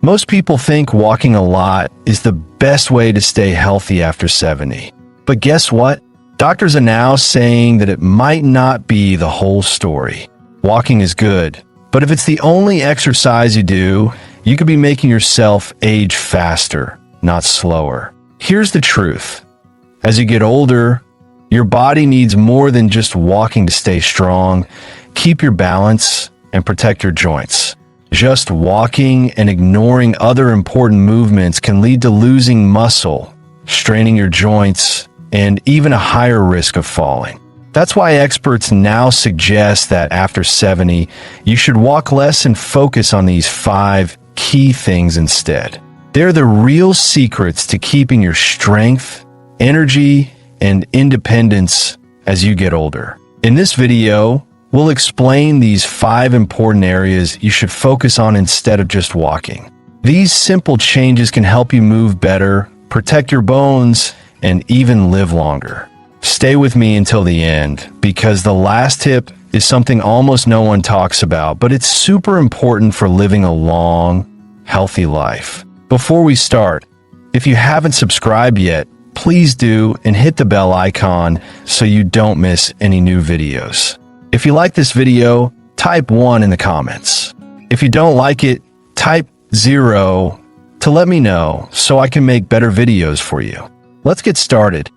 Most people think walking a lot is the best way to stay healthy after 70. But guess what? Doctors are now saying that it might not be the whole story. Walking is good, but if it's the only exercise you do, you could be making yourself age faster, not slower. Here's the truth. As you get older, your body needs more than just walking to stay strong, keep your balance, and protect your joints. Just walking and ignoring other important movements can lead to losing muscle, straining your joints, and even a higher risk of falling. That's why experts now suggest that after 70, you should walk less and focus on these 5 key things instead. They're the real secrets to keeping your strength, energy, and independence as you get older. In this video, we'll explain these 5 important areas you should focus on instead of just walking. These simple changes can help you move better, protect your bones, and even live longer. Stay with me until the end, because the last tip is something almost no one talks about, but it's super important for living a long, healthy life. Before we start, if you haven't subscribed yet, please do and hit the bell icon so you don't miss any new videos. If you like this video, type 1 in the comments. If you don't like it, type 0 to let me know so I can make better videos for you. Let's get started.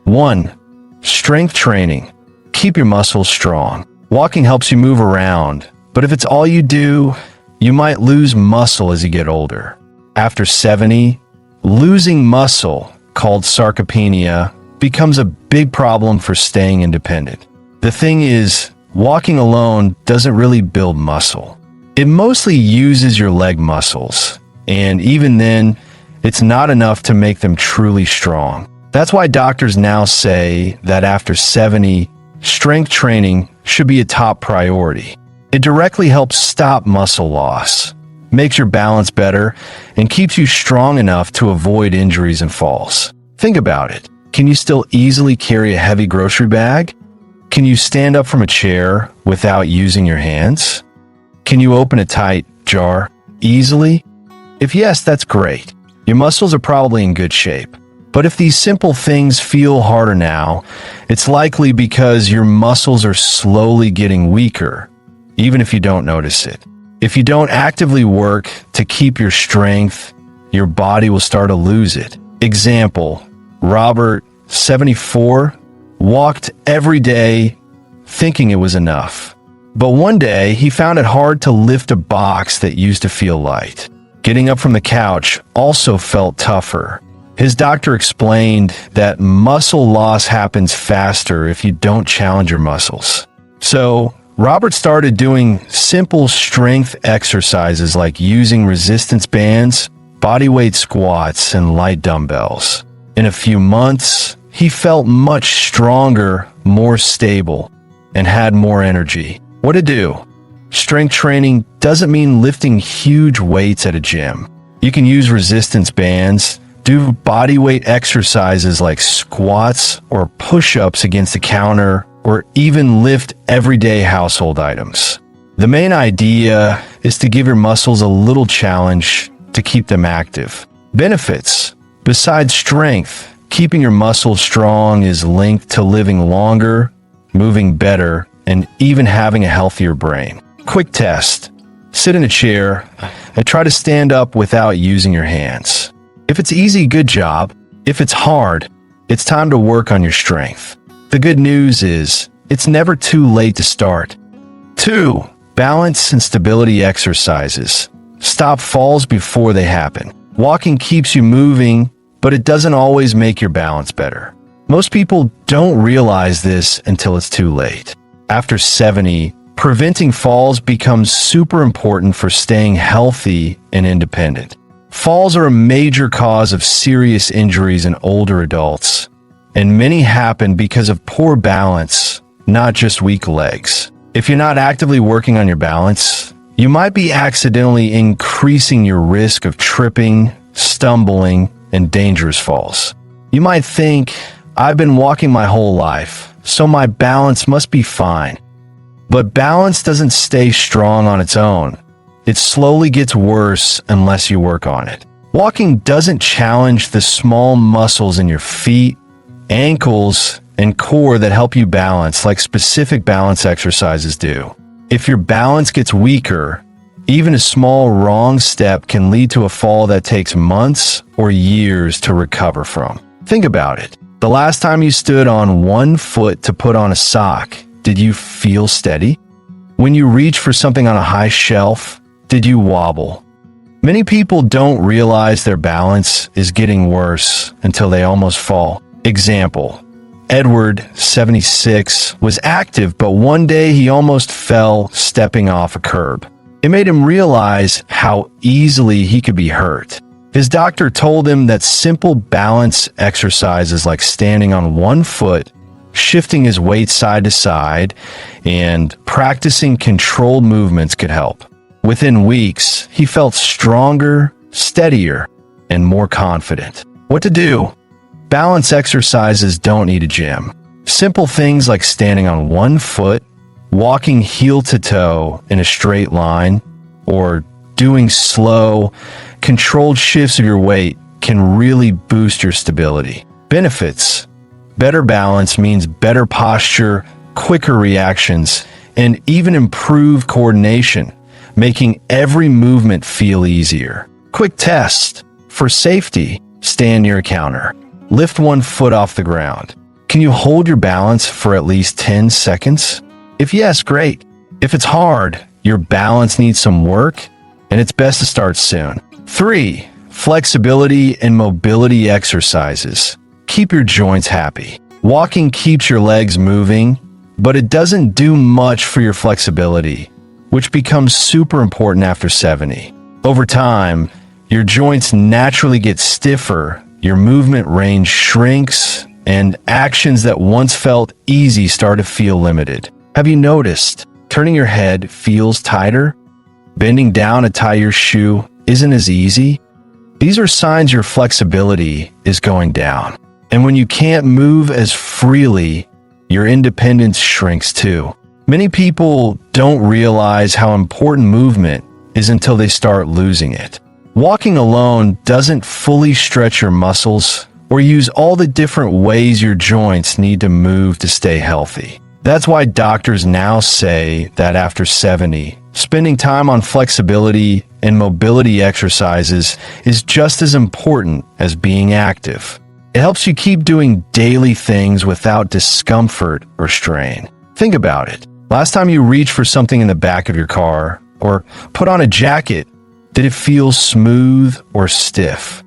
1. Strength training. Keep your muscles strong. Walking helps you move around, but if it's all you do, you might lose muscle as you get older. After 70, losing muscle, called sarcopenia, becomes a big problem for staying independent. The thing is, walking alone doesn't really build muscle. It mostly uses your leg muscles, and even then, it's not enough to make them truly strong. That's why doctors now say that after 70, strength training should be a top priority. It directly helps stop muscle loss, makes your balance better, and keeps you strong enough to avoid injuries and falls. Think about it. Can you still easily carry a heavy grocery bag? Can you stand up from a chair without using your hands? Can you open a tight jar easily? If yes, that's great. Your muscles are probably in good shape. But if these simple things feel harder now, it's likely because your muscles are slowly getting weaker, even if you don't notice it. If you don't actively work to keep your strength, your body will start to lose it. Example, Robert, 74, walked every day thinking it was enough. But one day, he found it hard to lift a box that used to feel light. Getting up from the couch also felt tougher. His doctor explained that muscle loss happens faster if you don't challenge your muscles. So, Robert started doing simple strength exercises like using resistance bands, bodyweight squats, and light dumbbells. In a few months, he felt much stronger, more stable, and had more energy. What to do? Strength training doesn't mean lifting huge weights at a gym. You can use resistance bands, do bodyweight exercises like squats or push-ups against the counter, or even lift everyday household items. The main idea is to give your muscles a little challenge to keep them active. Benefits. Besides strength, keeping your muscles strong is linked to living longer, moving better, and even having a healthier brain. Quick test. Sit in a chair and try to stand up without using your hands. If it's easy, good job. If it's hard, it's time to work on your strength. The good news is, it's never too late to start. 2. Balance and stability exercises. Stop falls before they happen. Walking keeps you moving, but it doesn't always make your balance better. Most people don't realize this until it's too late. After 70, preventing falls becomes super important for staying healthy and independent. Falls are a major cause of serious injuries in older adults, and many happen because of poor balance, not just weak legs. If you're not actively working on your balance, you might be accidentally increasing your risk of tripping, stumbling, and dangerous falls. You might think, I've been walking my whole life, so my balance must be fine. But balance doesn't stay strong on its own. It slowly gets worse unless you work on it. Walking doesn't challenge the small muscles in your feet, ankles, and core that help you balance like specific balance exercises do. If your balance gets weaker, even a small wrong step can lead to a fall that takes months or years to recover from. Think about it. The last time you stood on one foot to put on a sock, did you feel steady? When you reach for something on a high shelf, did you wobble? Many people don't realize their balance is getting worse until they almost fall. Example: Edward, 76, was active, but one day he almost fell stepping off a curb. It made him realize how easily he could be hurt. His doctor told him that simple balance exercises like standing on one foot, shifting his weight side to side, and practicing controlled movements could help. Within weeks, he felt stronger, steadier, and more confident. What to do? Balance exercises don't need a gym. Simple things like standing on one foot, walking heel to toe in a straight line, or doing slow, controlled shifts of your weight can really boost your stability. Benefits: better balance means better posture, quicker reactions, and even improved coordination, making every movement feel easier. Quick test. For safety, stand near a counter. Lift one foot off the ground. Can you hold your balance for at least 10 seconds? If yes, great. If it's hard, your balance needs some work, and it's best to start soon. 3. Flexibility and mobility exercises. Keep your joints happy. Walking keeps your legs moving, but it doesn't do much for your flexibility, which becomes super important after 70. Over time, your joints naturally get stiffer, your movement range shrinks, and actions that once felt easy start to feel limited. Have you noticed turning your head feels tighter? Bending down to tie your shoe isn't as easy? These are signs your flexibility is going down. And when you can't move as freely, your independence shrinks too. Many people don't realize how important movement is until they start losing it. Walking alone doesn't fully stretch your muscles or use all the different ways your joints need to move to stay healthy. That's why doctors now say that after 70, spending time on flexibility and mobility exercises is just as important as being active. It helps you keep doing daily things without discomfort or strain. Think about it. Last time you reached for something in the back of your car or put on a jacket, did it feel smooth or stiff?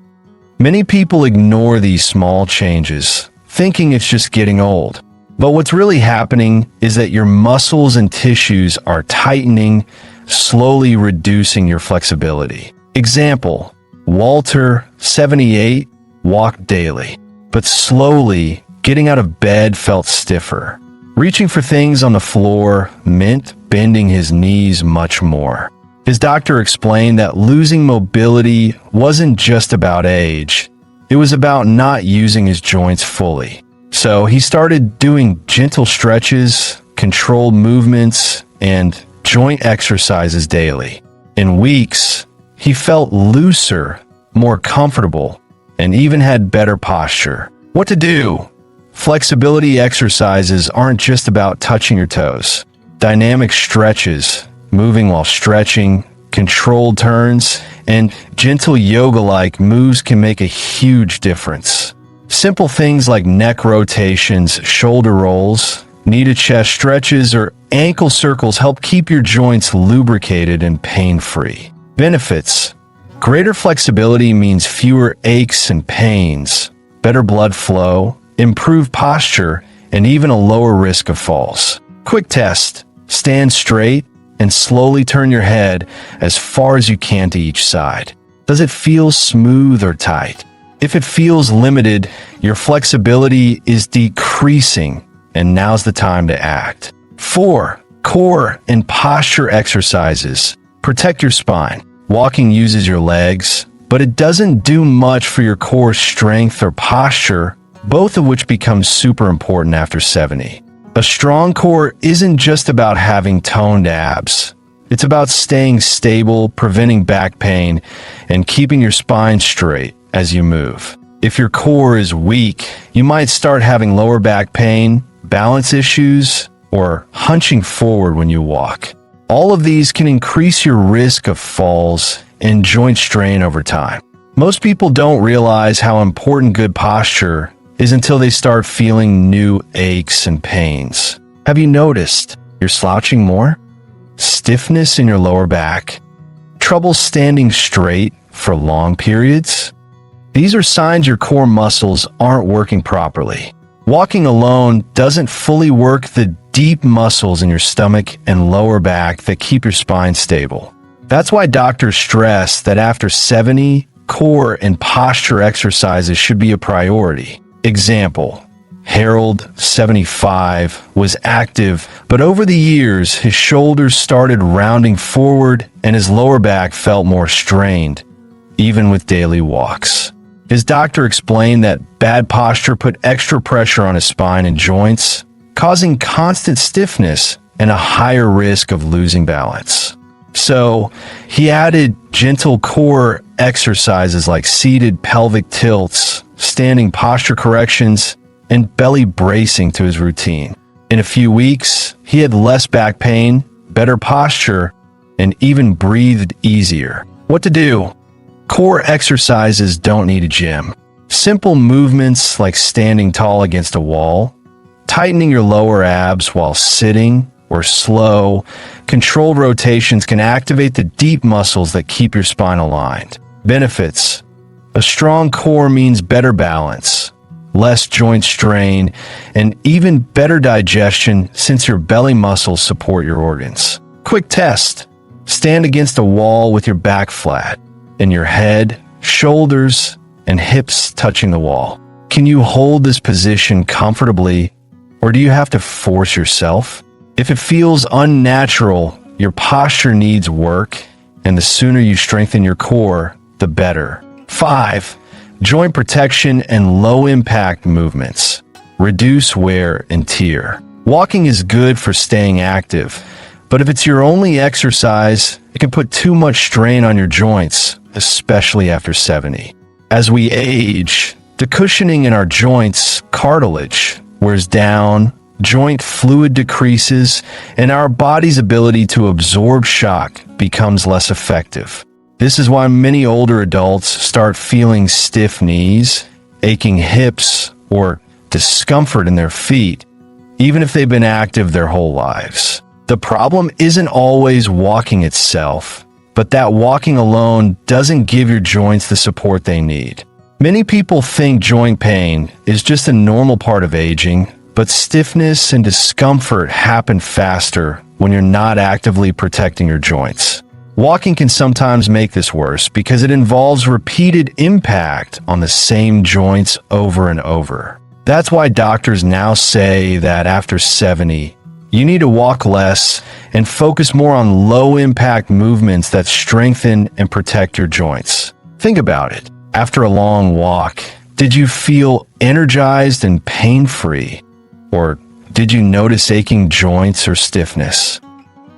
Many people ignore these small changes, thinking it's just getting old. But what's really happening is that your muscles and tissues are tightening, slowly reducing your flexibility. Example: Walter, 78, walked daily, but slowly getting out of bed felt stiffer. Reaching for things on the floor meant bending his knees much more. His doctor explained that losing mobility wasn't just about age. It was about not using his joints fully. So he started doing gentle stretches, controlled movements, and joint exercises daily. In weeks, he felt looser, more comfortable, and even had better posture. What to do? Flexibility exercises aren't just about touching your toes. Dynamic stretches, moving while stretching, controlled turns, and gentle yoga-like moves can make a huge difference. Simple things like neck rotations, shoulder rolls, knee to chest stretches, or ankle circles help keep your joints lubricated and pain-free. Benefits: greater flexibility means fewer aches and pains, better blood flow, improved posture, and even a lower risk of falls. Quick test: stand straight and slowly turn your head as far as you can to each side. Does it feel smooth or tight? If it feels limited, your flexibility is decreasing, and now's the time to act. 4. Core and posture exercises. Protect your spine. Walking uses your legs, but it doesn't do much for your core strength or posture, both of which become super important after 70. A strong core isn't just about having toned abs. It's about staying stable, preventing back pain, and keeping your spine straight as you move. If your core is weak, you might start having lower back pain, balance issues, or hunching forward when you walk. All of these can increase your risk of falls and joint strain over time. Most people don't realize how important good posture is until they start feeling new aches and pains. Have you noticed you're slouching more? Stiffness in your lower back? Trouble standing straight for long periods? These are signs your core muscles aren't working properly. Walking alone doesn't fully work the deep muscles in your stomach and lower back that keep your spine stable. That's why doctors stress that after 70, core and posture exercises should be a priority. Example, Harold, 75, was active, but over the years, his shoulders started rounding forward and his lower back felt more strained, even with daily walks. His doctor explained that bad posture put extra pressure on his spine and joints, causing constant stiffness and a higher risk of losing balance. So, he added gentle core exercises like seated pelvic tilts, standing posture corrections, and belly bracing to his routine. In a few weeks, he had less back pain, better posture, and even breathed easier. What to do? Core exercises don't need a gym. Simple movements like standing tall against a wall, tightening your lower abs while sitting, or slow, controlled rotations can activate the deep muscles that keep your spine aligned. Benefits: a strong core means better balance, less joint strain, and even better digestion since your belly muscles support your organs. Quick test: stand against a wall with your back flat and your head, shoulders, and hips touching the wall. Can you hold this position comfortably, or do you have to force yourself? If it feels unnatural, your posture needs work, and the sooner you strengthen your core, the better. 5. Joint protection and low-impact movements. Reduce wear and tear. Walking is good for staying active, but if it's your only exercise, it can put too much strain on your joints, especially after 70. As we age, the cushioning in our joints, cartilage, wears down, joint fluid decreases, and our body's ability to absorb shock becomes less effective. This is why many older adults start feeling stiff knees, aching hips, or discomfort in their feet, even if they've been active their whole lives. The problem isn't always walking itself, but that walking alone doesn't give your joints the support they need. Many people think joint pain is just a normal part of aging, but stiffness and discomfort happen faster when you're not actively protecting your joints. Walking can sometimes make this worse because it involves repeated impact on the same joints over and over. That's why doctors now say that after 70, you need to walk less and focus more on low-impact movements that strengthen and protect your joints. Think about it. After a long walk, did you feel energized and pain-free? Or did you notice aching joints or stiffness?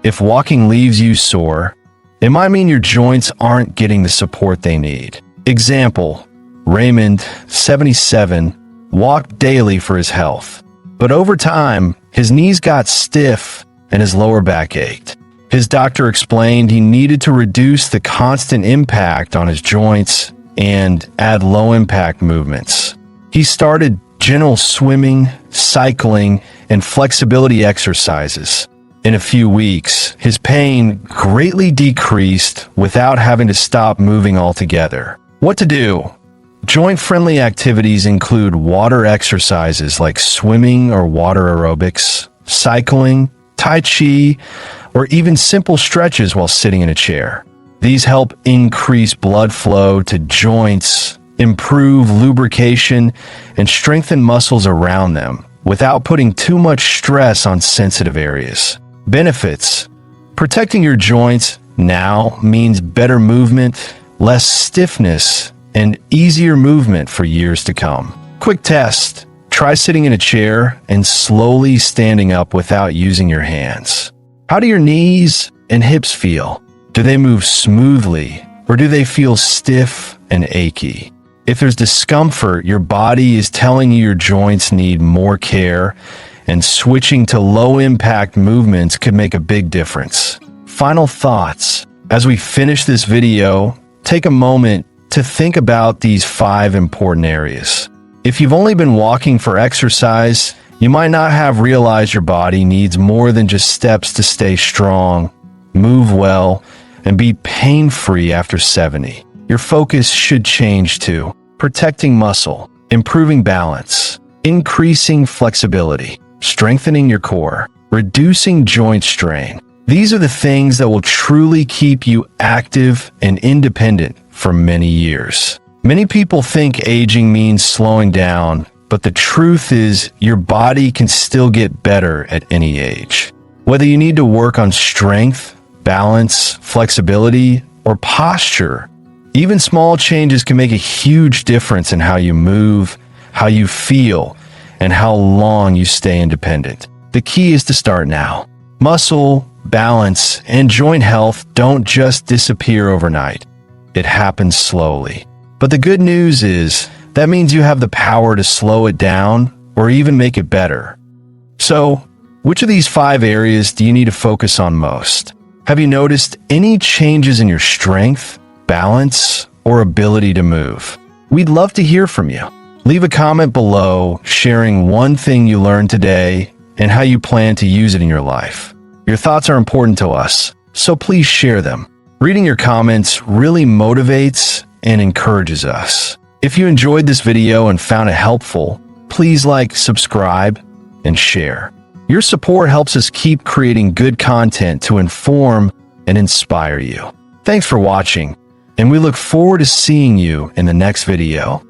If walking leaves you sore, it might mean your joints aren't getting the support they need. Example, Raymond, 77, walked daily for his health. But over time, his knees got stiff and his lower back ached. His doctor explained he needed to reduce the constant impact on his joints and add low-impact movements. He started gentle swimming, cycling, and flexibility exercises. In a few weeks, his pain greatly decreased without having to stop moving altogether. What to do? Joint-friendly activities include water exercises like swimming or water aerobics, cycling, tai chi, or even simple stretches while sitting in a chair. These help increase blood flow to joints, improve lubrication, and strengthen muscles around them without putting too much stress on sensitive areas. Benefits: protecting your joints now means better movement, less stiffness, and easier movement for years to come. Quick test: try sitting in a chair and slowly standing up without using your hands. How do your knees, and hips feel? Do they move smoothly, or do they feel stiff and achy? If there's discomfort, your body is telling you your joints need more care, and switching to low-impact movements could make a big difference. Final thoughts. As we finish this video, take a moment to think about these 5 important areas. If you've only been walking for exercise, you might not have realized your body needs more than just steps to stay strong, move well, and be pain-free after 70. Your focus should change to protecting muscle, improving balance, increasing flexibility, strengthening your core, reducing joint strain. These are the things that will truly keep you active and independent for many years. Many people think aging means slowing down, but the truth is your body can still get better at any age. Whether you need to work on strength, balance, flexibility, or posture, even small changes can make a huge difference in how you move, how you feel, and how long you stay independent. The key is to start now. Muscle, balance, and joint health don't just disappear overnight. It happens slowly. But the good news is that means you have the power to slow it down or even make it better. So, which of these 5 areas do you need to focus on most? Have you noticed any changes in your strength, balance, or ability to move? We'd love to hear from you. Leave a comment below sharing one thing you learned today and how you plan to use it in your life. Your thoughts are important to us, so please share them. Reading your comments really motivates and encourages us. If you enjoyed this video and found it helpful, please like, subscribe, and share. Your support helps us keep creating good content to inform and inspire you. Thanks for watching, and we look forward to seeing you in the next video.